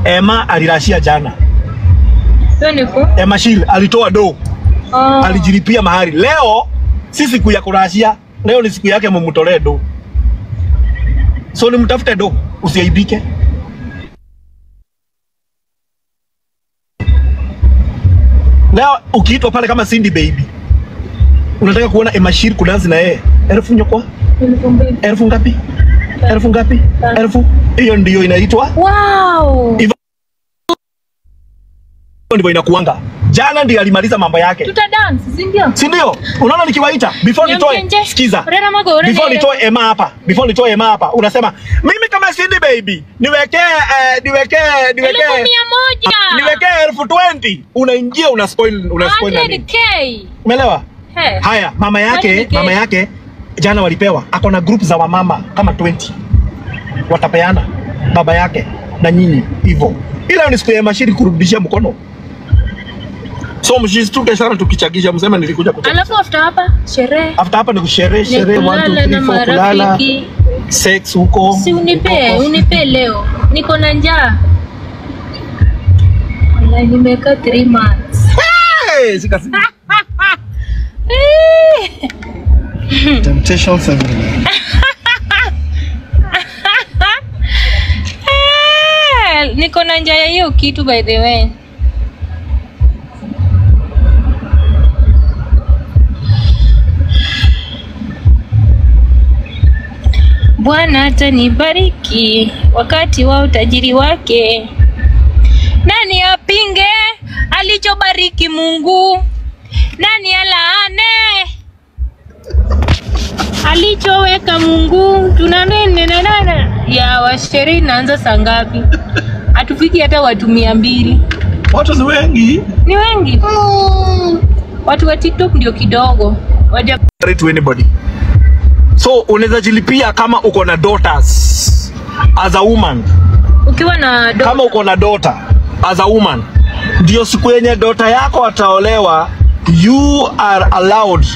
Emma alirashia jana. Emma Shil alitoa do. Alijilipia mahari. Leo si siku ya kurashia. Leo ni siku yake mumtolee do. So ni mtafute do, usiaibike. Leo ukiitwa pale kama Cindy baby, unataka kuona Emma Shil kudansi na yeye, 1000 nyokwa? 1000 ngapi? 1000 ngapi? 1000. Hiyo ndio inaitwa wow. Ndivyo inakuanga. Jana ndiye alimaliza mambo yake. Tuta dance, si ndio? Si ndio? Unaona nikiwaita before nitoe, sikiza. Before nitoe Emma hapa, unasema mimi kama Cindy baby, niwekee 1020. Unaingia una spoil 100k. Umeelewa? Haya, mama yake jana walipewa. Ako na group za wamama kama 20. Watapeana baba yake na nyinyi hivyo. Ila ni siku ya Emma Shil kurudishia mkono. So mshistuke sana tukichagisha, msema nilikuja kuchagisha. Alafu after hapa sherehe. After hapa ni kusherehe 1 2 3 4 kulala. Sex huko. Si unipe leo. Niko na njaa. Wallahi nimeka 3 months. Hey, sikasi. Temptation 7. Niko na njaa ya hiyo kitu by the way. Bwana atanibariki wakati wa utajiri wake. Nani apinge alichobariki Mungu? Nani alaane alichoweka Mungu? Tunanena ya washeri naanza saa ngapi? Hatufiki hata watu 200. Watu ni wengi. Ni wengi. Watu wa TikTok ndio kidogo. Waja to anybody. So unaweza jilipia kama uko na daughters as a woman. Ukiwa na daughter. Kama uko na daughter as a woman, ndio siku yenye daughter yako ataolewa, you are allowed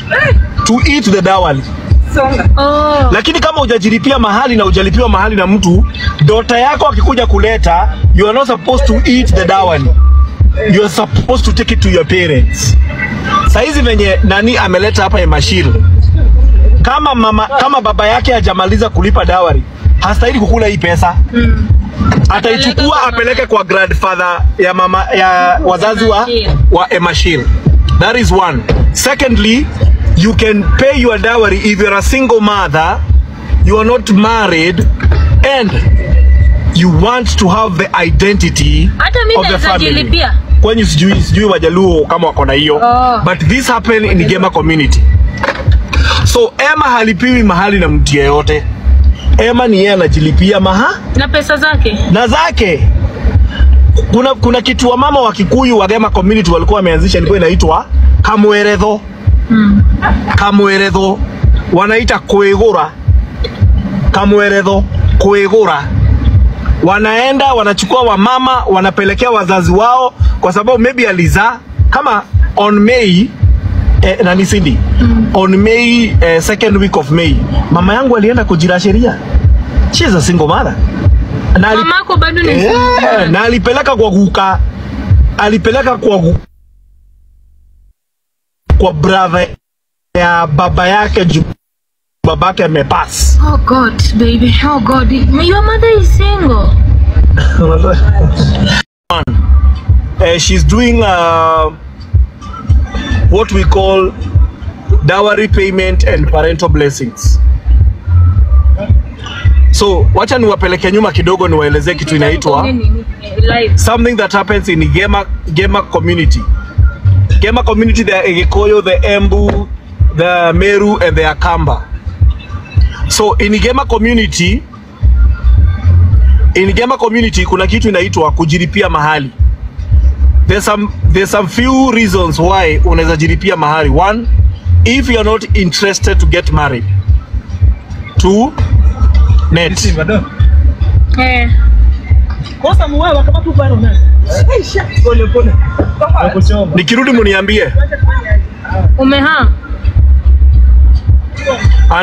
to eat the dowry. Oh. Lakini kama hujajilipia mahali na hujalipiwa mahali na mtu, daughter yako akikuja kuleta, you are not supposed to eat the dowry. You are supposed to take it to your parents. Saizi venye nani ameleta hapa Emma Shil, kama baba yake hajamaliza kulipa dowry, hastahili kukula hii pesa. Ataichukua apeleke kwa grandfather ya mama ya wazazi wa Emma Shil. That is one. Secondly, you can pay your dowry if you're a single mother, you are not married, and you want to have the identity of the family. Kwenye sijui Wajaluo kama wako na hiyo. But this happen in Gema community. So Emma halipiwi mahali na mtu yeyote. Emma ni yeye anajilipia na pesa zake. Na zake. Kuna kitu wa mama wa Kikuyu wa Gema community walikuwa wameanzisha, ilikuwa inaitwa Kamweretho. Kamweretho. Wanaita kuegura. Kamweretho, kuegura. Wanaenda wanachukua wa mama wanapelekea wazazi wao, kwa sababu maybe alizaa kama on May nani Cindy, on May second week of May mama yangu alienda kujira sheria. She is a single mother. Mamako bado ni na alipeleka kwa guka, alipeleka kwa brother ya baba yake juu babake amepass. Oh God, baby. Oh God. Your mother is single. She's doing what we call dowry payment and parental blessings. So wacha niwapeleke nyuma kidogo niwaelezee kitu inaitwa something that happens in Gema community. Gema community, the Egikoyo, the Embu, the Meru and the Akamba. So in Gema community kuna kitu inaitwa kujilipia mahali. There's some few reasons why unaweza jilipia mahali. One, if you are not interested to get married. Two, net. Nikirudi muniambie.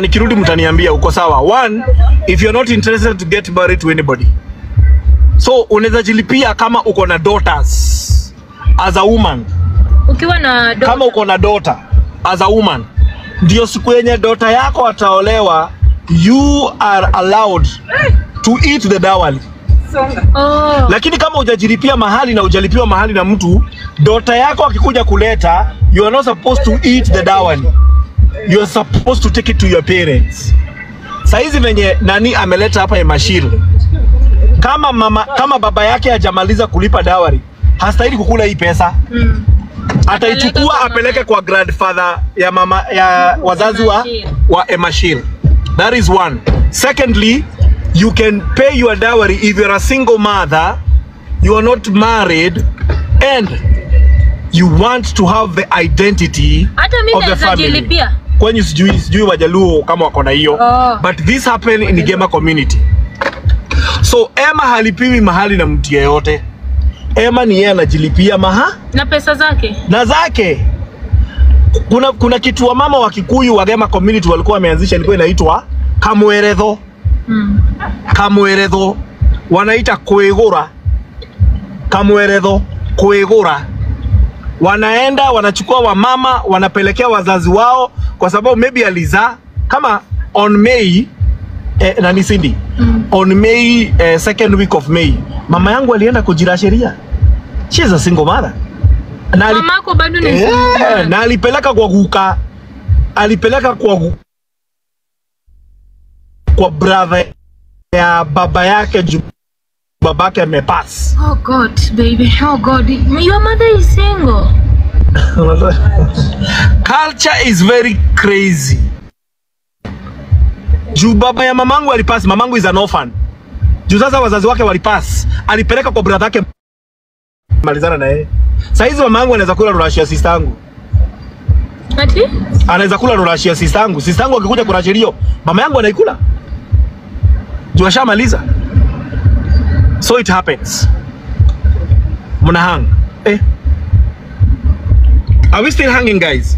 Nikirudi mtaniambia uko sawa. One, if you're not interested to get married to anybody. So unaweza jilipia kama uko na daughters as a woman. Ukiwa na daughter. Kama uko na daughter as a woman, ndio siku yenye daughter yako ataolewa, you are allowed to eat the dowry. Oh. Lakini kama hujajilipia mahali na hujalipiwa mahali na mtu, daughter yako akikuja kuleta, you are not supposed to eat the dowry. You are supposed to take it to your parents. Saizi venye nani ameleta hapa Emashil, kama baba yake hajamaliza kulipa dowry, hastahili kukula hii pesa. Ataichukua apeleke kwa grandfather ya wazazi wa Emashil. That is one. Secondly, you can pay your dowry if you're a single mother, you are not married, and you want to have the identity of the family. Kwenye sijui Wajaluo kama wako na hiyo. But this happen in the Gema community. So Emma halipiwi mahali na mtu yeyote. Emma ni yeye anajilipia na pesa zake. Na zake. Kuna kitu wa mama wa Kikuyu wa Gema community walikuwa wameanzisha, ilikuwa inaitwa Kamweretho. Kamweretho. Wanaita kwegura. Kamweretho, kwegura. Wanaenda wanachukua wamama wanapelekea wazazi wao, kwa sababu maybe alizaa kama on May nani Cindy, on May second week of May mama yangu alienda kujira sheria. She is a single mother. Mama yako bado ni single. Na alipeleka kwa guka, alipeleka kwa brother ya baba yake, babake amepass. Oh God, baby. Oh God. Your mother is single. Culture is very crazy. Juu baba ya mamangu alipass, mamangu is an orphan. Juu sasa wazazi wake walipass, alipeleka kwa brother yake malizana na yeye. Sasa hizi mamangu anaweza kula rurashia sister yangu. Ati? Anaweza kula rurashia sister yangu. Sister yangu akikuja kuna sherio, mama yangu anaikula. Juu ashamaliza. So it happens. Muna hang. Are we still hanging, guys?